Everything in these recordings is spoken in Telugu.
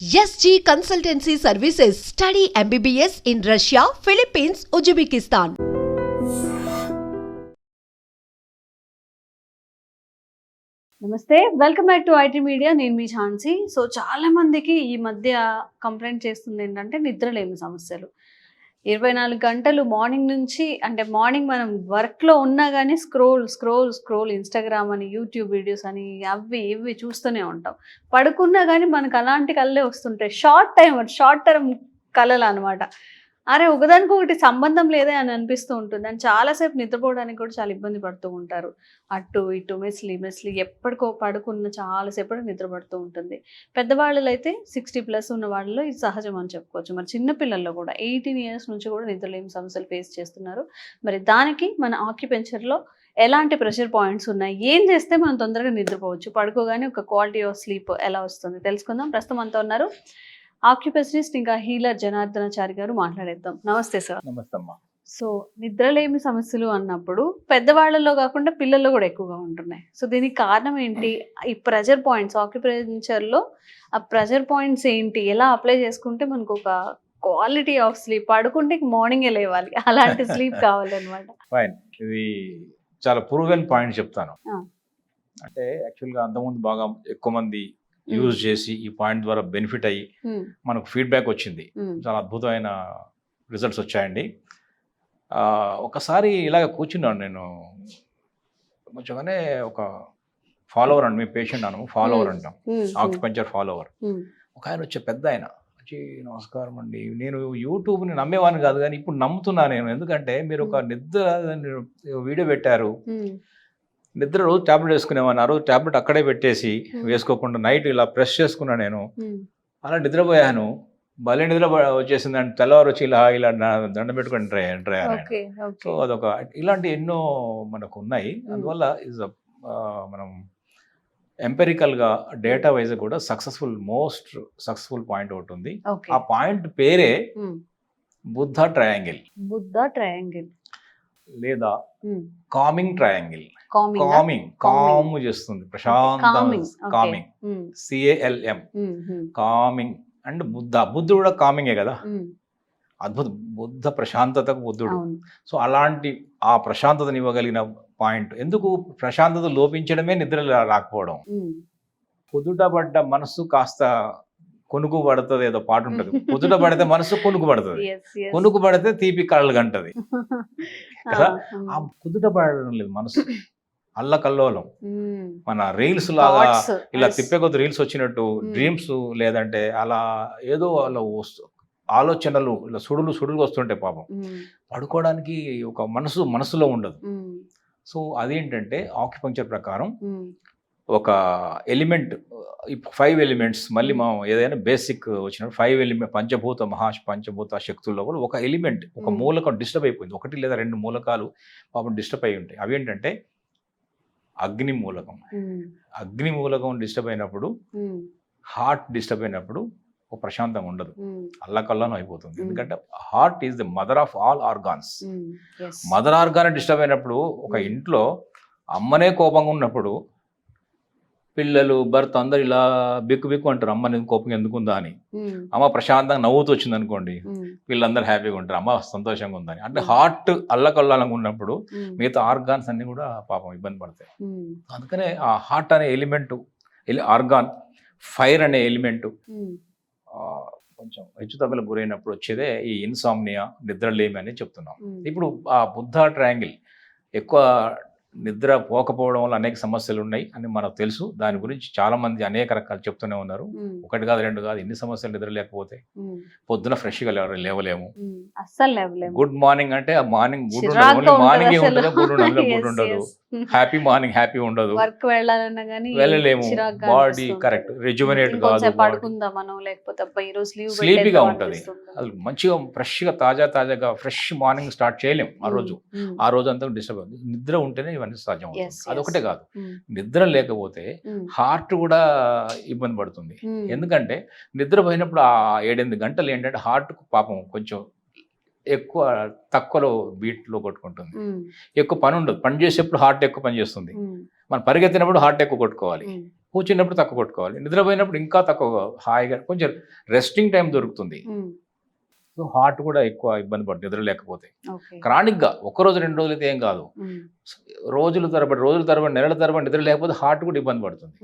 SG Consultancy Services. Study MBBS in Russia, Philippines, Uzbekistan. నమస్తే, welcome back to IT media. నేను మీ ఝాన్సీ. సో చాలా మందికి ఈ మధ్య కంప్లైంట్ చేస్తుంది ఏంటంటే నిద్రలేమి సమస్యలు. 24 గంటలు మార్నింగ్ నుంచి, అంటే మార్నింగ్ మనం వర్క్లో ఉన్నా కానీ స్క్రోల్ ఇన్స్టాగ్రామ్ అని, యూట్యూబ్ వీడియోస్ అని, అవి ఇవి చూస్తూనే ఉంటాం. పడుకున్నా కానీ మనకు అలాంటి కళ్ళే వస్తుంటాయి. షార్ట్ టర్మ్ కళలు అనమాట. అరే ఒకదానికి ఒకటి సంబంధం లేదే అని అనిపిస్తూ ఉంటుంది. అండ్ చాలాసేపు నిద్రపోవడానికి కూడా చాలా ఇబ్బంది పడుతూ ఉంటారు. అటు ఇటు మెస్లీ ఎప్పటికో పడుకున్న చాలాసేపటి నిద్ర పడుతూ ఉంటుంది. పెద్దవాళ్ళు అయితే 60+ ఉన్న వాళ్ళలో ఇది సహజం అని చెప్పుకోవచ్చు. మరి చిన్నపిల్లల్లో కూడా 18 years నుంచి కూడా నిద్రలేని సమస్యలు ఫేస్ చేస్తున్నారు. మరి దానికి మన ఆక్యుపెంచర్లో ఎలాంటి ప్రెషర్ పాయింట్స్ ఉన్నాయి, ఏం చేస్తే మనం తొందరగా నిద్రపోవచ్చు, పడుకోగానే ఒక క్వాలిటీ ఆఫ్ స్లీప్ ఎలా వస్తుంది తెలుసుకుందాం. ప్రస్తుతం అంతా ఉన్నారు ఆక్యుపెషనిస్ట్ ఇంకా హీలర్ జనార్దనాచారి గారు. మాట్లాడేద్దాం. నమస్తే సార్. నమస్తే అమ్మా. సో నిద్రలేమి సమస్యలు అన్నప్పుడు పెద్దవాళ్ళలో కాకుండా పిల్లల్లో కూడా ఎక్కువగా ఉంటున్నాయి. సో దీనికి కారణం ఏంటి? ఈ ప్రెషర్ పాయింట్స్ ఆక్యుపెంచర్లో ఆ ప్రెషర్ పాయింట్స్ ఏంటి, ఎలా అప్లై చేసుకుంటే మనకు ఒక క్వాలిటీ ఆఫ్ స్లీప్, పడుకుంటే మార్నింగే లేవాలి, అలాంటి స్లీప్ కావాలన్నమాట. ఫైన్, ఇది చాలా ప్రూవెన్ పాయింట్ చెప్తాను. అంటే యాక్చువల్గా అంతకుముందు బాగా ఎక్కువ మంది యూజ్ చేసి ఈ పాయింట్ ద్వారా బెనిఫిట్ అయ్యి మనకు ఫీడ్బ్యాక్ వచ్చింది. చాలా అద్భుతమైన రిజల్ట్స్ వచ్చాయండి. ఒకసారి ఇలాగ కూర్చున్నాను నేను, కొంచెంగానే ఒక ఫాలోవర్ అండి, మీ పేషెంట్ అను ఫాలోవర్ అంటాం, ఆక్యుపెంచర్ ఫాలోవర్. ఒక ఆయన వచ్చే పెద్ద ఆయన వచ్చి, నమస్కారం అండి, నేను యూట్యూబ్ని నమ్మేవాడిని కాదు కానీ ఇప్పుడు నమ్ముతున్నా నేను. ఎందుకంటే మీరు ఒక నిద్ర వీడియో పెట్టారు, నిద్ర రోజు ట్యాబ్లెట్ వేసుకునేవాడిని, ఆ రోజు ట్యాబ్లెట్ అక్కడే పెట్టేసి వేసుకోకుండా నైట్ ఇలా ప్రెస్ చేసుకున్నా నేను, అలా నిద్రపోయాను. భలే నిద్ర వచ్చేసింది. అంటే తెల్లవారు వచ్చి ఇలా దండం పెట్టుకుని ఎంటర్ అయ్యాను. సో అదొక ఇలాంటి ఎన్నో మనకు ఉన్నాయి. అందువల్ల మనం ఎంపెరికల్గా డేటా వైజ్ కూడా మోస్ట్ సక్సెస్ఫుల్ పాయింట్ ఒకటి ఉంది. ఆ పాయింట్ పేరే బుద్ధ ట్రయాంగిల్ లేదా కామింగ్ ట్రయాంగిల్. కామ్ చేస్తుంది, ప్రశాంతం, కామింగ్, CALM, కామింగ్. అండ్ బుద్ధుడు కూడా కామింగే కదా, బుద్ధ ప్రశాంతతకు బుద్ధుడు. సో అలాంటి ఆ ప్రశాంతతని ఇవ్వగలిగిన పాయింట్. ఎందుకు ప్రశాంతత లోపించడమే నిద్ర రాకపోవడం. కుదుట పడ్డ మనసు కాస్త కొనుకు పడుతుంది, ఏదో పాట ఉంటుంది, కుదుట పడితే మనసు కొనుకు పడుతుంది, కొనుకు పడితే తీపి కళ్ళు గంటది కదా. ఆ కుదుట పడడం లేదు మనసు, అల్లకల్లోలం. మన రీల్స్ లాగా ఇలా తిప్పే కొద్ది రీల్స్ వచ్చినట్టు డ్రీమ్స్, లేదంటే అలా ఏదో అలా ఆలోచనలు ఇలా సుడులు వస్తుంటాయి పాపం. పడుకోవడానికి ఒక మనసులో ఉండదు. సో అదేంటంటే ఆక్యుపంక్చర్ ప్రకారం ఒక ఎలిమెంట్, 5 ఎలిమెంట్స్, మళ్ళీ మనం ఏదైనా బేసిక్ వచ్చినప్పుడు 5 ఎలిమెంట్, పంచభూత శక్తుల్లో కూడా ఒక ఎలిమెంట్, ఒక మూలకం డిస్టర్బ్ అయిపోయింది. 1 లేదా 2 మూలకాలు పాపం డిస్టర్బ్ అయి ఉంటాయి. అవి ఏంటంటే అగ్ని మూలకం డిస్టర్బ్ అయినప్పుడు, హార్ట్ డిస్టర్బ్ అయినప్పుడు ఒక ప్రశాంతంగా ఉండదు, అల్లకల్లం అయిపోతుంది. ఎందుకంటే heart is the mother of all organs. Mother organ disturb అయినప్పుడు, ఒక ఇంట్లో అమ్మనే కోపంగా ఉన్నప్పుడు పిల్లలు, భర్త అందరు ఇలా బిక్కు అంటారు, అమ్మ నేను కోపం ఎందుకుందా అని. అమ్మ ప్రశాంతంగా నవ్వుతూ వచ్చింది అనుకోండి, వీళ్ళందరూ హ్యాపీగా ఉంటారు, అమ్మ సంతోషంగా ఉందని. అంటే హార్ట్ అల్లకల్లాలంగా ఉన్నప్పుడు మిగతా ఆర్గాన్స్ అన్ని కూడా పాపం ఇబ్బంది పడతాయి. అందుకనే ఆ హార్ట్ అనే ఎలిమెంట్, ఆర్గాన్, ఫైర్ అనే ఎలిమెంట్ కొంచెం హెచ్చుతగ్గులకు గురైనప్పుడు వచ్చేదే ఈ ఇన్సామ్నియా, నిద్రలేమి అని చెప్తున్నాం. ఇప్పుడు ఆ బుద్ధ ట్రయాంగిల్, ఎక్కువ నిద్ర పోకపోవడం వల్ల అనేక సమస్యలు ఉన్నాయి అని మనకు తెలుసు. దాని గురించి చాలా మంది అనేక రకాలు చెప్తూనే ఉన్నారు. 1 కాదు 2 కాదు, ఎన్ని సమస్యలు నిద్ర లేకపోతే. పొద్దున ఫ్రెష్గా లేవలేము, గుడ్ మార్నింగ్ అంటే ఆ మార్నింగ్ గుడ్ ఉండదు, ఓన్లీ మార్నింగే ఉంటుంది, గుడ్ ఉండదు. హ్యాపీ మార్నింగ్ హ్యాపీ ఉండదు, వెళ్ళలేము, బాడీ కరెక్ట్ రిజువనేట్ కాదు, స్లీపీగా ఉంటుంది. అది మంచిగా ఫ్రెష్గా తాజాగా ఫ్రెష్ మార్నింగ్ స్టార్ట్ చేయలేము. ఆ రోజు అంతా డిస్టర్బ్ అవుతుంది. నిద్ర ఉంటేనే ఇవన్నీ సాధ్యం అవుతుంది. అదొకటే కాదు, నిద్ర లేకపోతే హార్ట్ కూడా ఇబ్బంది పడుతుంది. ఎందుకంటే నిద్ర పోయినప్పుడు ఆ 7-8 గంటలు ఏంటంటే హార్ట్ పాపం కొంచెం ఎక్కువ తక్కువలో బీట్లో కొట్టుకుంటుంది, ఎక్కువ పని ఉండదు. పని చేసేప్పుడు హార్ట్ ఎక్కువ పని చేస్తుంది, మనం పరిగెత్తినప్పుడు హార్ట్ ఎక్కువ కొట్టుకోవాలి. కూర్చున్నప్పుడు తక్కువ కొట్టుకోవాలి, నిద్రపోయినప్పుడు ఇంకా తక్కువ, హాయిగా కొంచెం రెస్టింగ్ టైం దొరుకుతుంది. సో హార్ట్ కూడా ఎక్కువ ఇబ్బంది పడుతుంది నిద్ర లేకపోతే. క్రానిక్గా ఒక్కరోజు 2 రోజులు అయితే ఏం కాదు, రోజుల తరబడి నెలల తరబడి నిద్ర లేకపోతే హార్ట్ కూడా ఇబ్బంది పడుతుంది.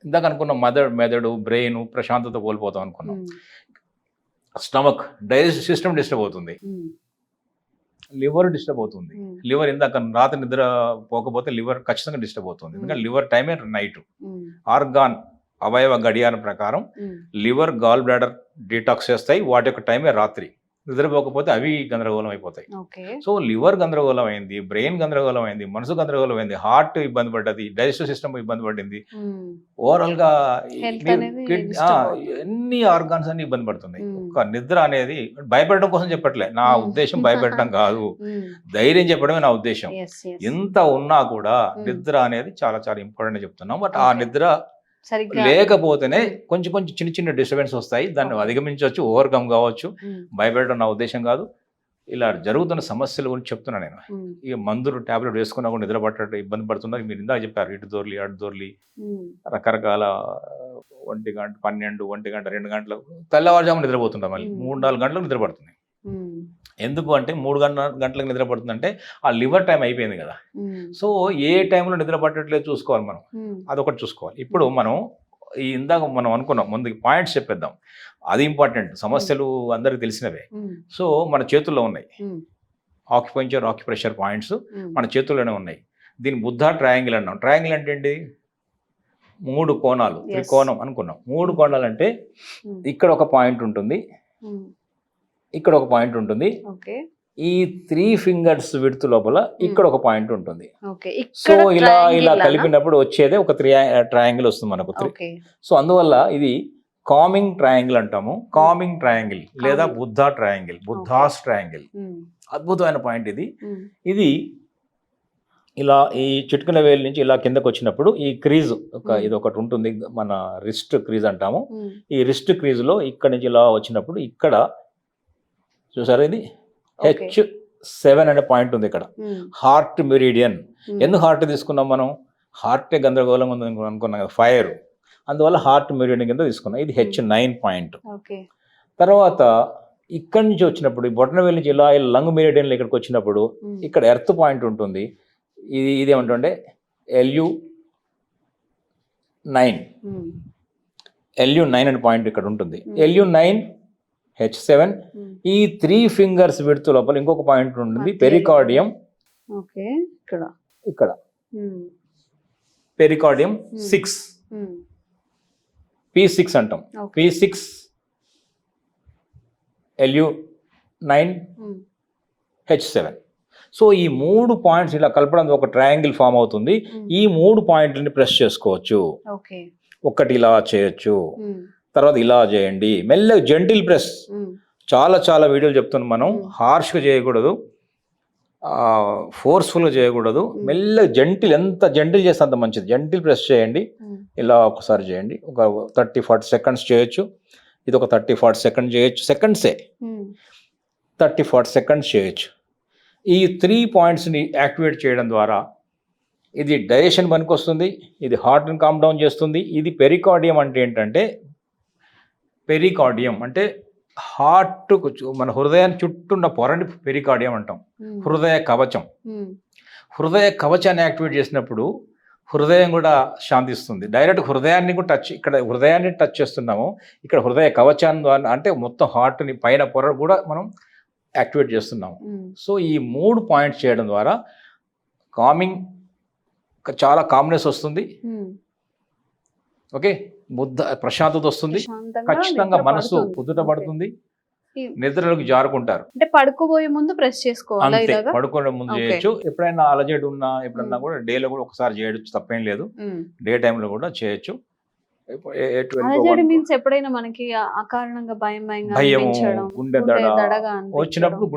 ఇందాక అనుకున్నాం మెదడు బ్రెయిన్ ప్రశాంతత కోల్పోతాం అనుకున్నాం. స్టమక్ డైజెస్టివ్ సిస్టమ్ డిస్టర్బ్ అవుతుంది, లివర్ డిస్టర్బ్ అవుతుంది. లివర్ ఇందాక రాత్రి నిద్ర పోకపోతే లివర్ ఖచ్చితంగా డిస్టర్బ్ అవుతుంది, ఎందుకంటే లివర్ టైమే నైట్. ఆర్గాన్ అవయవ గడియారం ప్రకారం లివర్ గాల్ బ్లాడర్ డీటాక్స్ చేస్తాయి, వాటి యొక్క టైమే రాత్రి. నిద్రపోకపోతే అవి గందరగోళం అయిపోతాయి. సో లివర్ గందరగోళం అయింది, బ్రెయిన్ గందరగోళం అయింది, మనసు గందరగోళం అయింది, హార్ట్ ఇబ్బంది పడ్డది, డైజెస్టివ్ సిస్టమ్ ఇబ్బంది పడింది, ఓవరాల్ గా అన్ని ఆర్గాన్స్ అన్ని ఇబ్బంది పడుతున్నాయి. ఒక నిద్ర అనేది భయపెట్టడం కోసం చెప్పట్లే, నా ఉద్దేశం భయపెట్టడం కాదు, ధైర్యం చెప్పడమే నా ఉద్దేశం. ఎంత ఉన్నా కూడా నిద్ర అనేది చాలా చాలా ఇంపార్టెంట్ చెప్తున్నాం. బట్ ఆ నిద్ర లేకపోతేనే కొంచెం చిన్న చిన్న డిస్టర్బెన్స్ వస్తాయి, దాన్ని అధిగమించవచ్చు, ఓవర్కమ్ కావచ్చు. భయపెట్టడం నా ఉద్దేశం కాదు. ఇలా జరుగుతున్న సమస్యల గురించి చెప్తున్నా నేను. ఇక మందులు టాబ్లెట్ వేసుకున్నా కూడా నిద్ర పట్టడం ఇబ్బంది పడుతున్నారు. మీరు ఇందాక చెప్పారు, ఇటు దొర్లి అటు దొర్లి రకరకాల 1 గంట 12 1 గంట 2 గంటలకు తెల్లవారుజాము నిద్రపోతుంటాం, మళ్ళీ 3-4 గంటలకు నిద్ర పడుతుంది. ఎందుకు అంటే 3 గంటలకు నిద్ర పడుతుందంటే ఆ లివర్ టైం అయిపోయింది కదా. సో ఏ టైంలో నిద్ర పట్టట్లేదు చూసుకోవాలి మనం, అదొకటి చూసుకోవాలి. ఇప్పుడు మనం ఇందాక మనం అనుకున్నాం, ముందుకి పాయింట్స్ చెప్పేద్దాం, అది ఇంపార్టెంట్. సమస్యలు అందరికి తెలిసినవే, సో మన చేతుల్లో ఉన్నాయి. ఆక్యుపంక్చర్ ఆక్యుప్రెషర్ పాయింట్స్ మన చేతుల్లోనే ఉన్నాయి. దీని బుద్ధ ట్రయాంగిల్ అన్నాం. ట్రయాంగిల్ అంటే ఏంటి? 3 కోణాలు, త్రికోణం అనుకున్నాం. 3 కోణాలు అంటే ఇక్కడ ఒక పాయింట్ ఉంటుంది, ఇక్కడ ఒక పాయింట్ ఉంటుంది, ఈ 3 ఫింగర్స్ విడ్త్ లోపల ఇక్కడ ఒక పాయింట్ ఉంటుంది. సో ఇలా కలిపినప్పుడు వచ్చేదే ఒక ట్రయాంగిల్ వస్తుంది మనకు. సో అందువల్ల ఇది కామింగ్ ట్రయాంగిల్ అంటాము. కామింగ్ ట్రయాంగిల్ లేదా బుద్ధ ట్రయాంగిల్, బుద్ధాస్ ట్రయాంగిల్. అద్భుతమైన పాయింట్ ఇది. ఇది ఇలా ఈ చిటికెన వేలు నుంచి ఇలా కిందకు వచ్చినప్పుడు ఈ క్రీజ్ ఇది ఒకటి ఉంటుంది, మన రిస్ట్ క్రీజ్ అంటాము. ఈ రిస్ట్ క్రీజ్ లో ఇక్కడ నుంచి ఇలా వచ్చినప్పుడు ఇక్కడ చూసారు, ఇది H7 అనే పాయింట్ ఉంది ఇక్కడ. Heart meridian. ఎందుకు హార్ట్ తీసుకున్నాం మనం? హార్టే గందరగోళం ఉంది అనుకున్నాం కదా, ఫైర్, అందువల్ల హార్ట్ మెరిడియన్ కింద తీసుకున్నాం. ఇది H9 పాయింట్. తర్వాత ఇక్కడి నుంచి వచ్చినప్పుడు ఈ బొటనవేలు నుంచి ఇలా లంగ్ మెరిడియన్ ఇక్కడికి వచ్చినప్పుడు ఇక్కడ ఎర్త్ పాయింట్ ఉంటుంది. ఇది ఏమంటుండే LU9 అనే పాయింట్ ఇక్కడ ఉంటుంది. LU9 H7. ఈ 3 ఫింగర్స్ విడ్త్ లోపల ఇంకొక పాయింట్ ఉంటుంది, పెరికార్డియం. ఇక్కడ పెరికార్డియం 6, P6 అంటాం. P6 LU9 H7. సో ఈ 3 పాయింట్స్ ఇలా కలపడం ఒక ట్రయాంగిల్ ఫామ్ అవుతుంది. ఈ 3 పాయింట్లని ప్రెస్ చేసుకోవచ్చు. ఒకటి ఇలా చేయొచ్చు, తర్వాత ఇలా చేయండి, మెల్లగా జెంటిల్ ప్రెస్. చాలా వీడియోలు చెప్తున్నాం మనం, హార్ష్గా చేయకూడదు, ఫోర్స్ఫుల్గా చేయకూడదు, మెల్లగా జెంటిల్, ఎంత జెంటిల్ చేస్తే అంత మంచిది. జెంటిల్ ప్రెస్ చేయండి, ఇలా ఒకసారి చేయండి, ఒక 30-40 సెకండ్స్ చేయొచ్చు. ఇది ఒక 30-40 సెకండ్స్ చేయొచ్చు, సెకండ్సే 30-40 సెకండ్స్ చేయొచ్చు. ఈ 3 పాయింట్స్ని యాక్టివేట్ చేయడం ద్వారా ఇది డైజెషన్ పనికొస్తుంది, ఇది హార్ట్ని కామ్ డౌన్ చేస్తుంది. ఇది పెరికార్డియం అంటే ఏంటంటే, పెరికార్డియం అంటే హార్ట్ మన హృదయాన్ని చుట్టూన్న పొరని పెరికార్డియం అంటాం. హృదయ కవచం. హృదయ కవచాన్ని యాక్టివేట్ చేసినప్పుడు హృదయం కూడా శాంతిస్తుంది. డైరెక్ట్ హృదయాన్ని కూడా ఇక్కడ హృదయాన్ని టచ్ చేస్తున్నాము, ఇక్కడ హృదయ కవచాన్ని ద్వారా అంటే మొత్తం హార్ట్ని పైన పొర కూడా మనం యాక్టివేట్ చేస్తున్నాము. సో ఈ 3 పాయింట్స్ చేయడం ద్వారా కామింగ్, చాలా కామ్నెస్ వస్తుంది. ఓకే, బుద్ధ ప్రశాంతత వస్తుంది, ఖచ్చితంగా మనసు కుదుటపడుతుంది, నిద్రలోకి జారుకుంటారు. అంటే పడుకోబోయే ముందు ప్రెస్ చేసుకోవాలి, పడుకోవడం ముందు చేయొచ్చు. ఎప్పుడైనా అలజడి ఉన్నా ఎప్పుడన్నా కూడా డేలో కూడా ఒకసారి చేయొచ్చు, తప్పేం లేదు. డే టైంలో కూడా చేయొచ్చు. ఎప్పుడైనా మనకి అకారణంగా భయం, గుండె దడ వచ్చినప్పుడు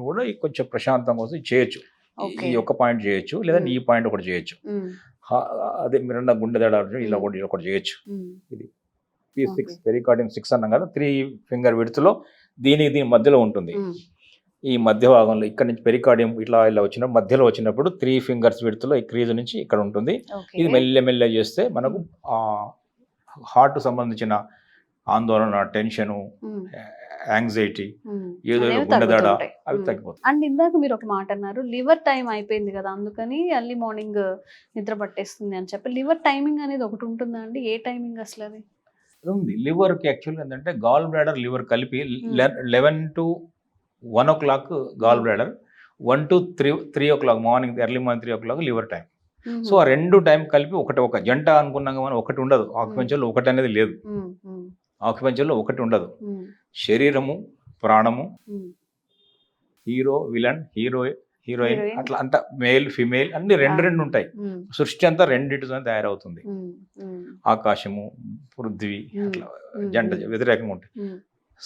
కూడా కొంచెం ప్రశాంతంగా వస్తుంది, చేయొచ్చు. ఈ ఒక పాయింట్ చేయొచ్చు, లేదా ఈ పాయింట్ ఒకటి చేయొచ్చు. అదే మీరన్న గుండె దడ ఇలా ఒకటి చేయొచ్చు. ఇది P6 పెరికార్డియం 6 అన్నాం కదా, 3 ఫింగర్ విడ్త్లో దీని మధ్యలో ఉంటుంది. ఈ మధ్య భాగంలో ఇక్కడ నుంచి పెరికార్డియం ఇట్లా ఇలా వచ్చినప్పుడు మధ్యలో వచ్చినప్పుడు 3 ఫింగర్స్ విడుతులో ఈ క్రీజ్ నుంచి ఇక్కడ ఉంటుంది. ఇది మెల్లె చేస్తే మనకు హార్ట్ సంబంధించిన ఆందోళన, టెన్షను, యాంగ్జైటీ, ఏదో గుండెదడ అవి తగ్గిపోతాయి. అండ్ ఇందాక మీరు ఒక మాట అన్నారు, లివర్ టైం అయిపోయింది కదా అందుకని ఎర్లీ మార్నింగ్ నిద్ర పట్టేస్తుంది అని చెప్పి. లివర్ టైమింగ్ అనేది ఒకటి ఉంటుందా అండి? ఏ టైమింగ్ అసలు అది ఉంది? లివర్కి యాక్చువల్గా ఏంటంటే గాల్ బ్లాడర్ లివర్ కలిపి 11 to 1 o'clock gall bladder, 1 to 3 o'clock morning, early morning 3 o'clock liver time. So ఆ రెండు టైం కలిపి ఒక జంట అనుకున్నాం మనం, ఒకటి ఉండదు ఆక్యుపెన్చర్లో, ఒకటి అనేది లేదు ఆక్యుపెన్చర్లో, ఒకటి ఉండదు. శరీరము, ప్రాణము, హీరో, విలన్, హీరోయిన్ అట్లా అంతా మేల్ ఫిమేల్ అన్ని రెండు ఉంటాయి. సృష్టి అంతా రెండింటితో తయారవుతుంది. ఆకాశము, పృథ్వీ అట్లా జంట వ్యతిరేకంగా ఉంటాయి.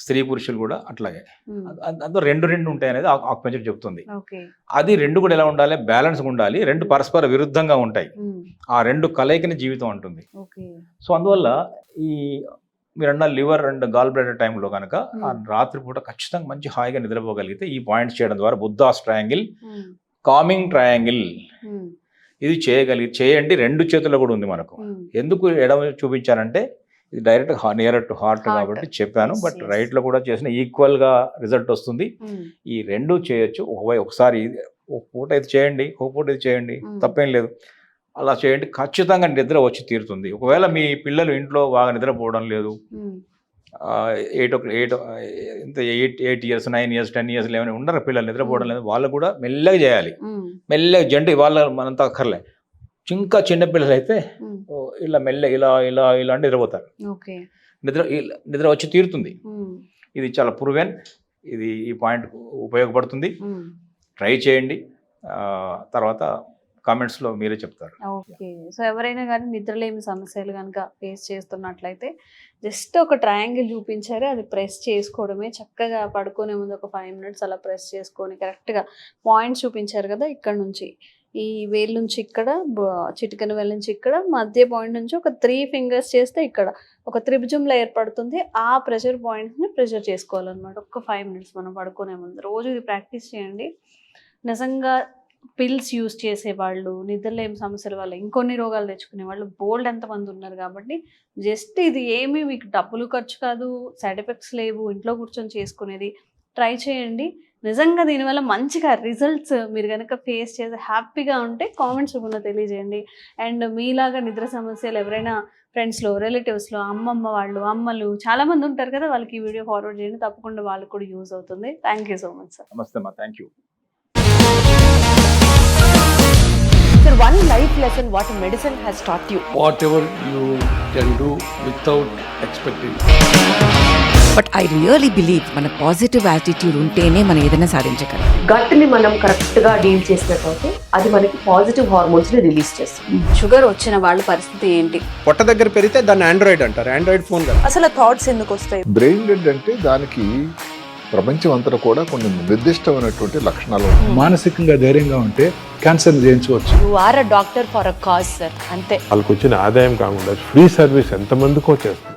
స్త్రీ పురుషులు కూడా అట్లాగే అందులో రెండు ఉంటాయి అనేది ఆక్యుపెన్చర్ చెప్తుంది. అది రెండు కూడా ఎలా ఉండాలి? బ్యాలెన్స్ ఉండాలి. రెండు పరస్పర విరుద్ధంగా ఉంటాయి. ఆ రెండు కలయికని జీవితం అంటుంది. సో అందువల్ల ఈ మీరన్న లివర్ అండ్ గాల్ బ్లాడర్ టైంలో కనుక ఆ రాత్రిపూట ఖచ్చితంగా మంచి హాయిగా నిద్రపోగలిగితే ఈ పాయింట్స్ చేయడం ద్వారా బుద్ధాస్ ట్రయాంగిల్, కామింగ్ ట్రయాంగిల్ ఇది చేయండి. రెండు చేతుల్లో కూడా ఉంది మనకు. ఎందుకు ఎడమ చూపించానంటే ఇది డైరెక్ట్ నియర్ టు హార్ట్ కాబట్టి చెప్పాను. బట్ రైట్ లో కూడా చేసిన ఈక్వల్ గా రిజల్ట్ వస్తుంది. ఈ రెండు చేయొచ్చు. ఒకసారి ఒక పూట ఇది చేయండి, ఒక పూట ఇది చేయండి, తప్పేం లేదు. అలా చేయండి, ఖచ్చితంగా నిద్ర వచ్చి తీరుతుంది. ఒకవేళ మీ పిల్లలు ఇంట్లో బాగా నిద్రపోవడం లేదు, 8 years 9 years 10 years 11 ఉండరు పిల్లలు, నిద్రపోవడం లేదు, వాళ్ళు కూడా మెల్లగా చేయాలి. మెల్లగా జంట వాళ్ళ మనంతా అక్కర్లే. ఇంకా చిన్న పిల్లలు అయితే ఇలా మెల్ల ఇలా అంటే నిద్రపోతారు. నిద్ర వచ్చి తీరుతుంది. ఇది చాలా ప్రూవెన్. ఇది ఈ పాయింట్ ఉపయోగపడుతుంది. ట్రై చేయండి. తర్వాత కామెంట్స్లో మీరే చెప్తారు. ఓకే. సో ఎవరైనా కానీ నిద్రలేమి సమస్యలు కనుక ఫేస్ చేస్తున్నట్లయితే జస్ట్ ఒక ట్రయాంగిల్ చూపించారు, అది ప్రెస్ చేసుకోవడమే. చక్కగా పడుకునే ముందు ఒక 5 minutes అలా ప్రెస్ చేసుకొని కరెక్ట్గా పాయింట్స్ చూపించారు కదా, ఇక్కడ నుంచి ఈ వేలు నుంచి ఇక్కడ, చిటికెన వేలు నుంచి ఇక్కడ, మధ్య పాయింట్ నుంచి ఒక 3 fingers చేస్తే ఇక్కడ ఒక త్రిభుజంలో ఏర్పడుతుంది. ఆ ప్రెషర్ పాయింట్స్ని ప్రెషర్ చేసుకోవాలన్నమాట. ఒక 5 minutes మనం పడుకునే ముందు. రోజు ఇది ప్రాక్టీస్ చేయండి. నిజంగా పిల్స్ యూజ్ చేసేవాళ్ళు, నిద్రలేమి సమస్యల వల్ల ఇంకొన్ని రోగాలు తెచ్చుకునే వాళ్ళు బోల్డ్ ఎంతమంది ఉన్నారు. కాబట్టి జస్ట్ ఇది ఏమీ మీకు డబ్బులు ఖర్చు కాదు, సైడ్ ఎఫెక్ట్స్ లేవు, ఇంట్లో కూర్చొని చేసుకునేది. ట్రై చేయండి. నిజంగా దీనివల్ల మంచిగా రిజల్ట్స్ మీరు కనుక ఫేస్ చేసి హ్యాపీగా ఉంటే కామెంట్స్ రూపంలో తెలియజేయండి. అండ్ మీలాగా నిద్ర సమస్యలు ఎవరైనా ఫ్రెండ్స్లో, రిలేటివ్స్లో, అమ్మలు, అమ్మలు చాలామంది ఉంటారు కదా, వాళ్ళకి ఈ వీడియో ఫార్వర్డ్ చేయండి. తప్పకుండా వాళ్ళకి కూడా యూజ్ అవుతుంది. Thank you so much sir. నమస్తే అమ్మా. Thank you. Sir, one life lesson what medicine has taught you. Whatever you can do without expecting. But I really believe మన పాజిటివ్ యాటిట్యూడ్ ఉంటేనే మనం ఏదైనా సాధించగలం. గట్ని మనం కరెక్ట్గా డీల్ చేసినట్లయితే అది మనకి పాజిటివ్ హార్మోన్స్ని రిలీజ్ చేస్తుంది. షుగర్ వచ్చిన వాళ్ళ పరిస్థితి ఏంటి? పొట్ట దగ్గర పెరిగితే దాన్ని ఆండ్రాయిడ్ అంటారు. ఆండ్రాయిడ్ ఫోన్ కదా. అసలు థాట్స్ ఎందుకు వస్తాయి? బ్రెయిన్ డెడ్ అంటే దానికి ప్రపంచం అంతా కూడా కొన్ని నిర్దిష్టమైనటువంటి లక్షణాలు. మానసికంగా ధైర్యంగా ఉంటే క్యాన్సర్ జయించవచ్చు. You are a doctor for a cause, sir. అంతే. వాళ్ళకు వచ్చిన ఆదాయం కాకుండా ఫ్రీ సర్వీస్ ఎంతమందికో చేస్తారు.